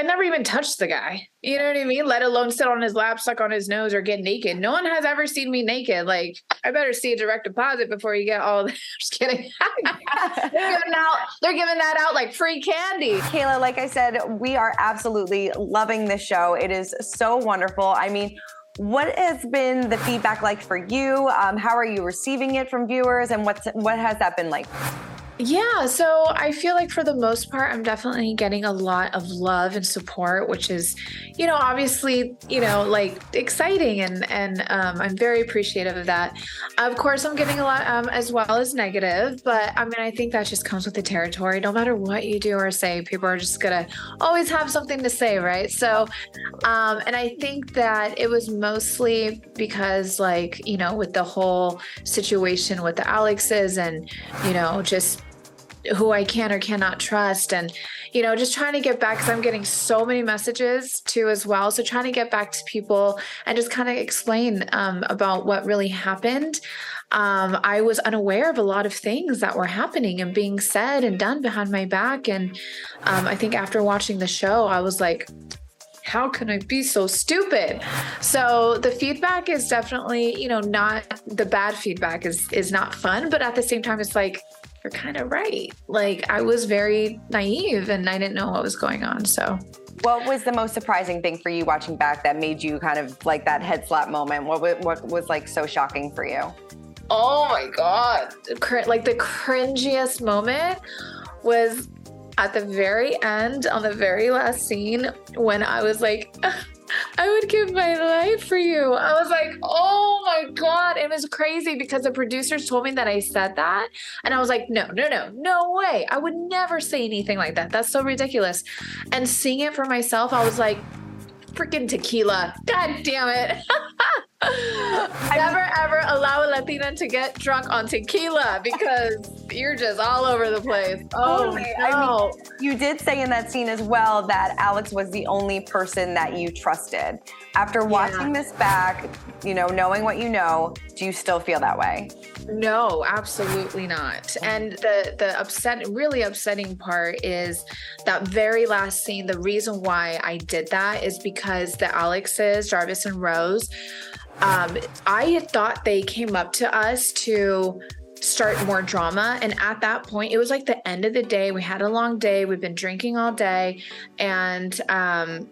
I never even touched the guy. You know what I mean? Let alone sit on his lap, suck on his nose, or get naked. No one has ever seen me naked. Like, I better see a direct deposit before you get all. Just kidding. They're giving that out like free candy. Kayla, like I said, we are absolutely loving this show. It is so wonderful. I mean, what has been the feedback like for you? How are you receiving it from viewers, and what has that been like? Yeah, so I feel like for the most part, I'm definitely getting a lot of love and support, which is, obviously, like exciting, and I'm very appreciative of that. Of course, I'm getting a lot as well as negative, but I mean, I think that just comes with the territory. No matter what you do or say, people are just gonna always have something to say, right? So, and I think that it was mostly because, like, with the whole situation with the Alexes and, just who I can or cannot trust, and just trying to get back, because I'm getting so many messages too as well, so trying to get back to people and just kind of explain about what really happened. I was unaware of a lot of things that were happening and being said and done behind my back, and I think after watching the show, I was like, how can I be so stupid? So the feedback is definitely, not the bad feedback is not fun, but at the same time, it's like, you're kind of right. Like, I was very naive and I didn't know what was going on. So what was the most surprising thing for you watching back that made you kind of like that head slap moment? What was like so shocking for you? Oh my God. Like the cringiest moment was at the very end, on the very last scene, when I was like, I would give my life for you. I was like, oh my God. It was crazy because the producers told me that I said that. And I was like, no way. I would never say anything like that. That's so ridiculous. And seeing it for myself, I was like, freaking tequila. God damn it. Never ever allow a Latina to get drunk on tequila, because you're just all over the place. Oh, no. I mean, you did say in that scene as well that Alex was the only person that you trusted. After watching this back, knowing what you know, do you still feel that way? No, absolutely not. And the really upsetting part is that very last scene. The reason why I did that is because the Alexes, Jarvis and Rose, I had thought they came up to us to start more drama. And at that point, it was like the end of the day. We had a long day. We've been drinking all day. And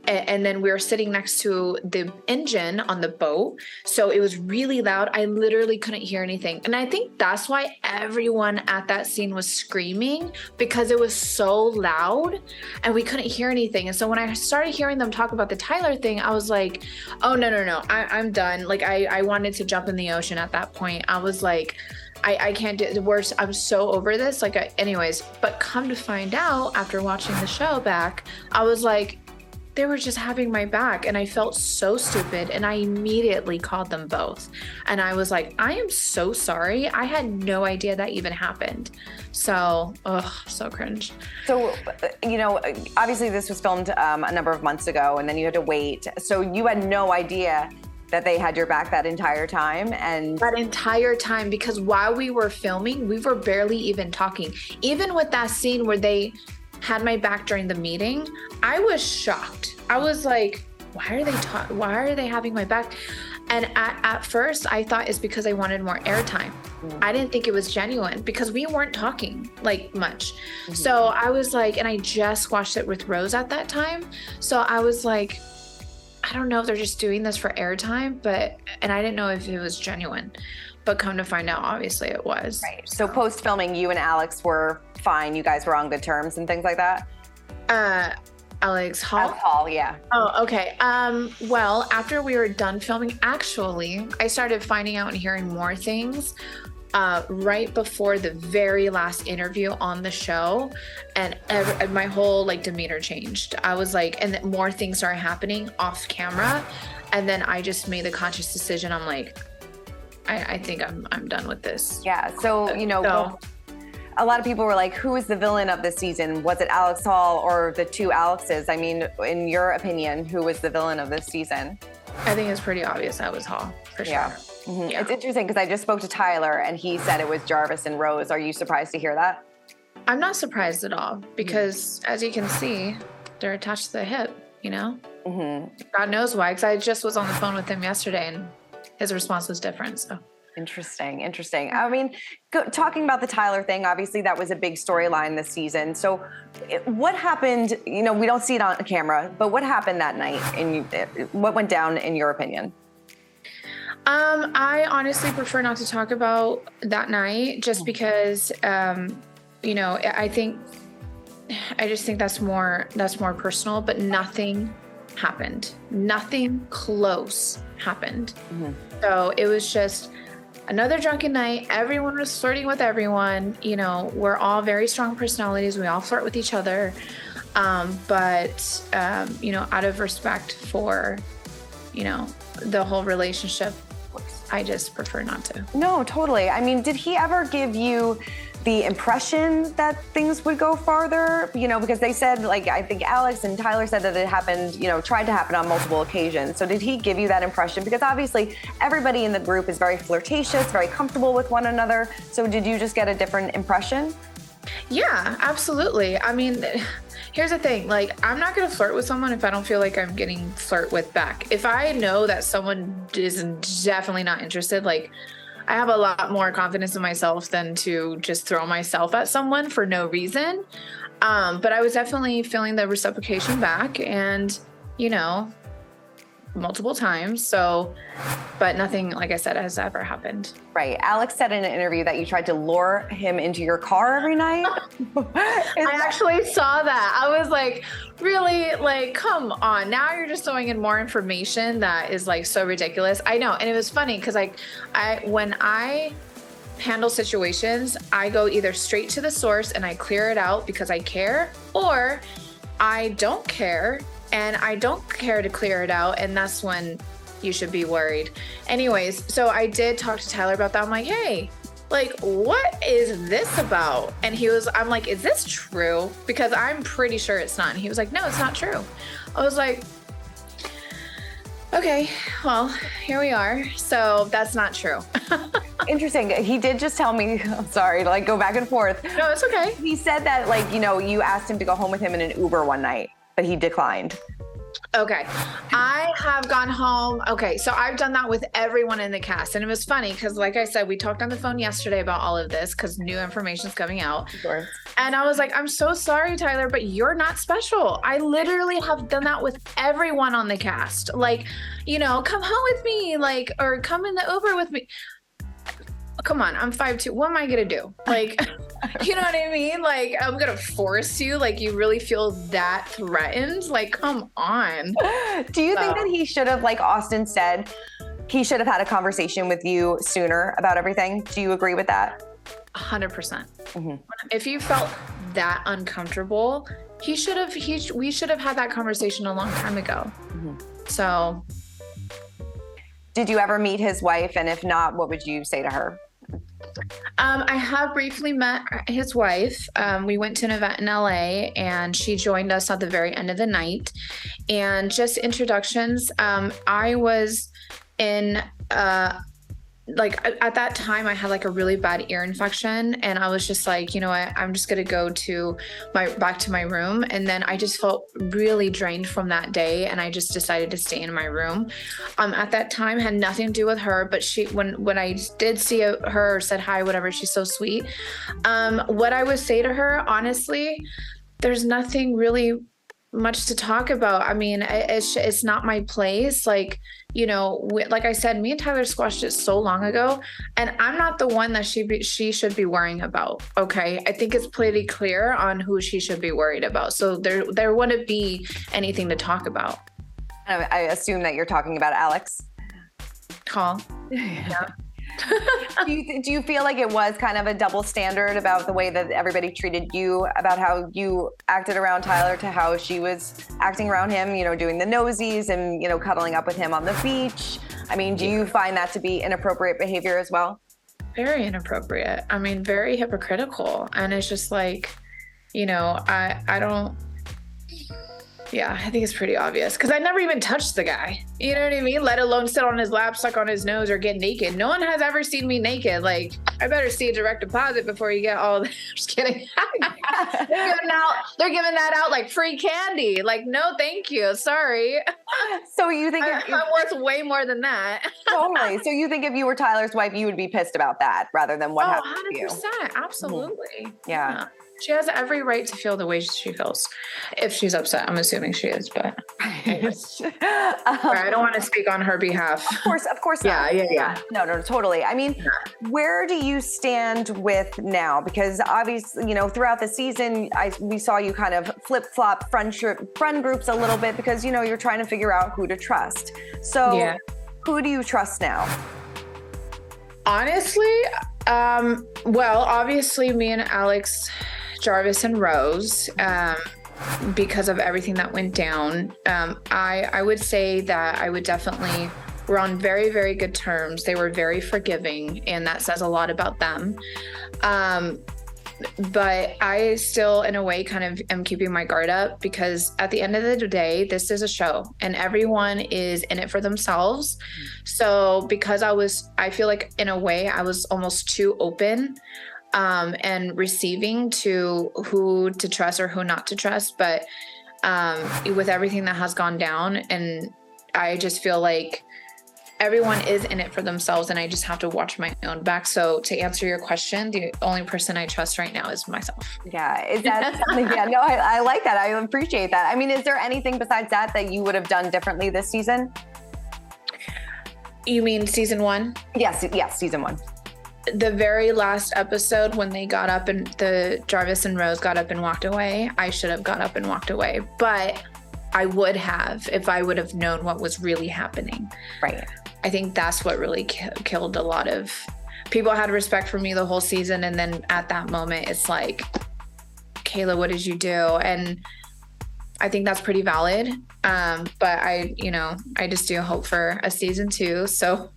then we were sitting next to the engine on the boat. So it was really loud. I literally couldn't hear anything. And I think that's why everyone at that scene was screaming, because it was so loud and we couldn't hear anything. And so when I started hearing them talk about the Tyler thing, I was like, oh, no. I'm done. Like, I wanted to jump in the ocean at that point. I was like, I can't do the worst. I'm so over this. Anyways, but come to find out after watching the show back, I was like, they were just having my back, and I felt so stupid. And I immediately called them both. And I was like, I am so sorry. I had no idea that even happened. So, so cringe. So, obviously this was filmed a number of months ago, and then you had to wait. So you had no idea that they had your back that entire time? And that entire time, because while we were filming, we were barely even talking. Even with that scene where they had my back during the meeting, I was shocked. I was like, why are they having my back? And at first I thought it's because I wanted more airtime. I didn't think it was genuine, because we weren't talking like much. So I was like, and I just watched it with Rose at that time. So I was like, I don't know if they're just doing this for airtime, and I didn't know if it was genuine, but come to find out, obviously it was. Right. So post-filming, you and Alex were fine. You guys were on good terms and things like that? Alex Hall? Alex Hall, yeah. Oh, okay. Well, after we were done filming, actually, I started finding out and hearing more things right before the very last interview on the show, and my whole demeanor changed. I was like, and then more things started happening off camera, and then I just made the conscious decision. I'm like, I think I'm done with this. Yeah. So a lot of people were like, who is the villain of this season? Was it Alex Hall or the two Alexes? I mean, in your opinion, who was the villain of this season? I think it's pretty obvious that was Hall, for sure. Yeah. Mm-hmm. Yeah. It's interesting because I just spoke to Tyler and he said it was Jarvis and Rose. Are you surprised to hear that? I'm not surprised at all because, as you can see, they're attached to the hip, you know? Mm-hmm. God knows why, because I just was on the phone with him yesterday and his response was different, so. Interesting. I mean, talking about the Tyler thing, obviously that was a big storyline this season. So what happened, we don't see it on camera, but what happened that night and what went down in your opinion? I honestly prefer not to talk about that night just because, I just think that's more personal, but nothing happened. Nothing close happened. Mm-hmm. So it was just another drunken night. Everyone was flirting with everyone. We're all very strong personalities. We all flirt with each other. But out of respect for, the whole relationship, I just prefer not to. No, totally. I mean, did he ever give you the impression that things would go farther? Because they said, I think Alex and Tyler said that it happened, tried to happen on multiple occasions. So did he give you that impression? Because obviously everybody in the group is very flirtatious, very comfortable with one another. So did you just get a different impression? Yeah, absolutely. I mean, here's the thing. I'm not going to flirt with someone if I don't feel like I'm getting flirt with back. If I know that someone is definitely not interested, I have a lot more confidence in myself than to just throw myself at someone for no reason. But I was definitely feeling the reciprocation back and, multiple times. So, but nothing, like I said, has ever happened. Right. Alex said in an interview that you tried to lure him into your car every night. I actually saw that. I was like, really? Come on. Now you're just throwing in more information that is so ridiculous. I know. And it was funny because when I handle situations, I go either straight to the source and I clear it out because I care, or I don't care and I don't care to clear it out. And that's when you should be worried. Anyways, so I did talk to Tyler about that. I'm like, hey, what is this about? And I'm like, is this true? Because I'm pretty sure it's not. And he was like, no, it's not true. I was like, okay, well, here we are. So that's not true. Interesting. He did just tell me, I'm sorry to go back and forth. No, it's okay. He said that you asked him to go home with him in an Uber one night, but he declined. Okay. I have gone home. Okay. So I've done that with everyone in the cast. And it was funny because, like I said, we talked on the phone yesterday about all of this because new information is coming out. Sure. And I was like, I'm so sorry, Tyler, but you're not special. I literally have done that with everyone on the cast. Come home with me, or come in the Uber with me. Come on, I'm 5'2". What am I going to do? You know what I mean? I'm going to force you. You really feel that threatened? Come on. Do you think that he should have, Austin said, he should have had a conversation with you sooner about everything? Do you agree with that? 100%. Mm-hmm. If you felt that uncomfortable, we should have had that conversation a long time ago. Mm-hmm. So. Did you ever meet his wife? And if not, what would you say to her? I have briefly met his wife. We went to an event in LA and she joined us at the very end of the night. And just introductions. I was in, at that time I had a really bad ear infection and I was just like, you know what, I'm just going to go back to my room. And then I just felt really drained from that day. And I just decided to stay in my room. At that time had nothing to do with her, but when I did see her or said hi, whatever, she's so sweet. What I would say to her, honestly, there's nothing really much to talk about. I mean, it's not my place. Like I said, me and Tyler squashed it so long ago, and I'm not the one that she should be worrying about. Okay. I think it's pretty clear on who she should be worried about. So there wouldn't be anything to talk about. I assume that you're talking about Alex. Call. Yeah. Do you feel like it was kind of a double standard about the way that everybody treated you, about how you acted around Tyler to how she was acting around him, doing the nosies and, cuddling up with him on the beach? I mean, do you find that to be inappropriate behavior as well? Very inappropriate. I mean, very hypocritical. And it's just like, I don't, Yeah, I think it's pretty obvious because I never even touched the guy. You know what I mean? Let alone sit on his lap, suck on his nose, or get naked. No one has ever seen me naked. Like, I better see a direct deposit before you get all. Just kidding. They're giving that out like free candy. Like, no, thank you. Sorry. So you think I'm worth way more than that. Totally. So you think if you were Tyler's wife, you would be pissed about that rather than what happened to you? 100%. Absolutely. Mm-hmm. Yeah. She has every right to feel the way she feels. If she's upset, I'm assuming she is, but I don't want to speak on her behalf. Of course not. Yeah. No, totally. I mean, where do you stand with now? Because obviously, you know, throughout the season, we saw you kind of flip-flop friend groups a little bit because, you know, you're trying to figure out who to trust. So who do you trust now? Honestly, well, obviously me and Alex, Jarvis and Rose, because of everything that went down, I would say that I would definitely, we're on very, very good terms. They were very forgiving, and that says a lot about them. But I still, in a way, kind of am keeping my guard up because at the end of the day, this is a show and everyone is in it for themselves. So because I feel like in a way I was almost too open and receiving to who to trust or who not to trust. But with everything that has gone down, and I just feel like everyone is in it for themselves and I just have to watch my own back. So to answer your question, the only person I trust right now is myself. Yeah. Is that something? Yeah, no, I like that. I appreciate that. I mean, is there anything besides that you would have done differently this season? You mean season 1? Yes, season 1. The very last episode when they got up and the Jarvis and Rose got up and walked away, I should have got up and walked away. But I would have if I would have known what was really happening. Right. I think that's what really killed a lot of people. Had respect for me the whole season. And then at that moment, it's like, Kayla, what did you do? And I think that's pretty valid. But I just do hope for a season 2. So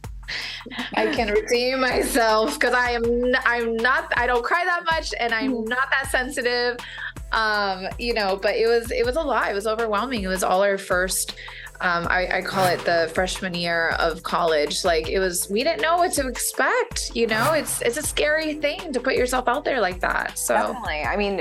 I can redeem myself because I don't cry that much and I'm not that sensitive. But it was a lot. It was overwhelming. It was all our first, I call it the freshman year of college. Like we didn't know what to expect. You know, it's a scary thing to put yourself out there like that. So definitely. I mean,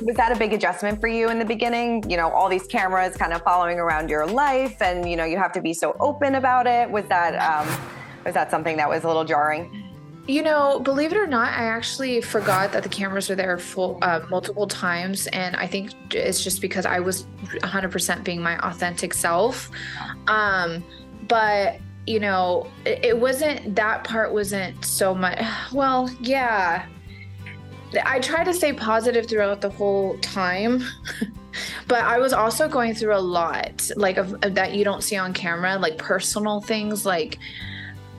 was that a big adjustment for you in the beginning? You know, all these cameras kind of following around your life and, you know, you have to be so open about it. Was that something that was a little jarring? You know, believe it or not, I actually forgot that the cameras were there multiple times. And I think it's just because I was 100% being my authentic self. But, you know, it wasn't, that part wasn't so much. Well, yeah. I try to stay positive throughout the whole time. But I was also going through a lot, like that you don't see on camera, like personal things, like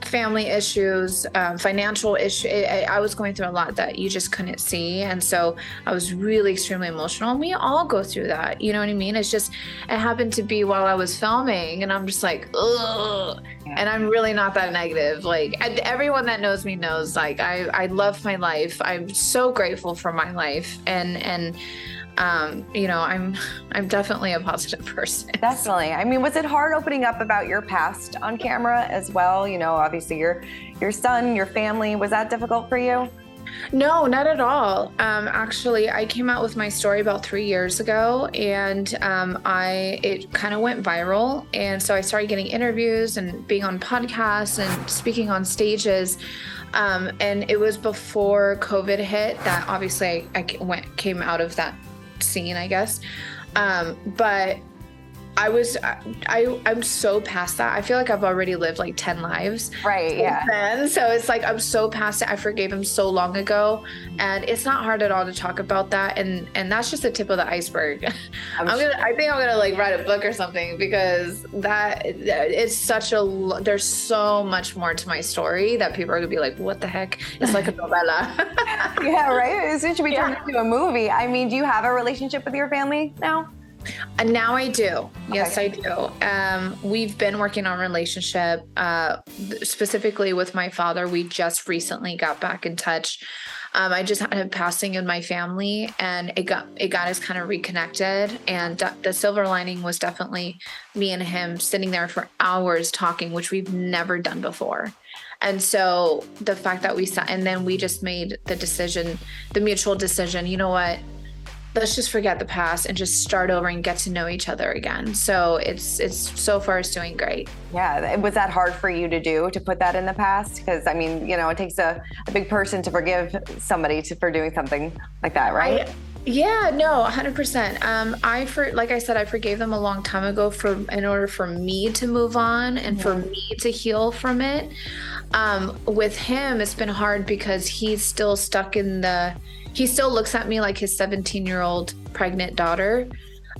family issues, financial issues. I was going through a lot that you just couldn't see. And so I was really extremely emotional. And we all go through that. You know what I mean? It's just, it happened to be while I was filming and I'm just like, ugh. And I'm really not that negative. Like everyone that knows me knows, like, I love my life. I'm so grateful for my life. And you know, I'm definitely a positive person. Definitely. I mean, was it hard opening up about your past on camera as well? You know, obviously your son, your family, was that difficult for you? No, not at all. Actually, I came out with my story about 3 years ago and it kind of went viral. And so I started getting interviews and being on podcasts and speaking on stages. And it was before COVID hit that obviously I came out of that scene, I guess. But I'm so past that. I feel like I've already lived like 10 lives. Right. Yeah. Then. So it's like, I'm so past it. I forgave him so long ago and it's not hard at all to talk about that. And that's just the tip of the iceberg. I think I'm gonna like write a book or something because that is there's so much more to my story that people are gonna be like, what the heck? It's like a novella. Yeah. Right. It should be turned into a movie. I mean, do you have a relationship with your family now? And now I do. Yes, I do. We've been working on relationship, specifically with my father. We just recently got back in touch. I just had a passing in my family, and it got us kind of reconnected. And the silver lining was definitely me and him sitting there for hours talking, which we've never done before. And so the fact that we sat, and then we just made the mutual decision, you know what? Let's just forget the past and just start over and get to know each other again. So it's so far it's doing great. Yeah. Was that hard for you to do, to put that in the past? Because I mean, it takes a big person to forgive somebody for doing something like that, right? Yeah, no, 100%. Like I said, I forgave them a long time ago in order for me to move on and for me to heal from it. With him, it's been hard because he's still stuck he still looks at me like his 17-year-old pregnant daughter.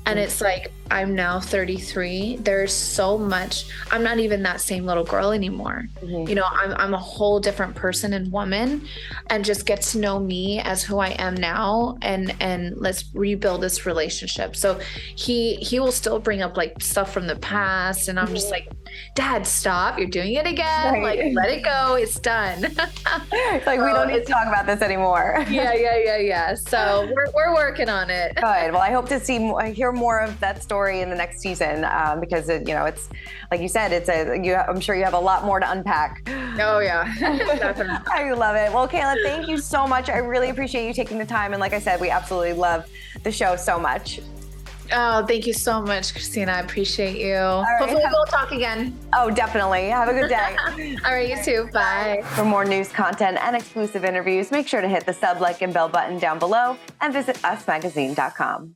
And it's like, I'm now 33. There's so much. I'm not even that same little girl anymore. I'm a whole different person and woman, and just get to know me as who I am now, and let's rebuild this relationship. So he will still bring up like stuff from the past, and I'm just like, Dad, stop. You're doing it again. Right. Like, let it go. It's done. It's like, we don't need to talk about this anymore. Yeah. So we're working on it. Good. Well, I hope to hear more of that story in the next season, because it's like you said, I'm sure you have a lot more to unpack. Oh yeah. Definitely. I love it. Well, Kayla, thank you so much. I really appreciate you taking the time. And like I said, we absolutely love the show so much. Oh, thank you so much, Christina. I appreciate you. Right. Hopefully we'll talk again. Oh, definitely. Have a good day. All right, you too. Bye. For more news, content, and exclusive interviews, make sure to hit the sub, like, and bell button down below and visit usmagazine.com.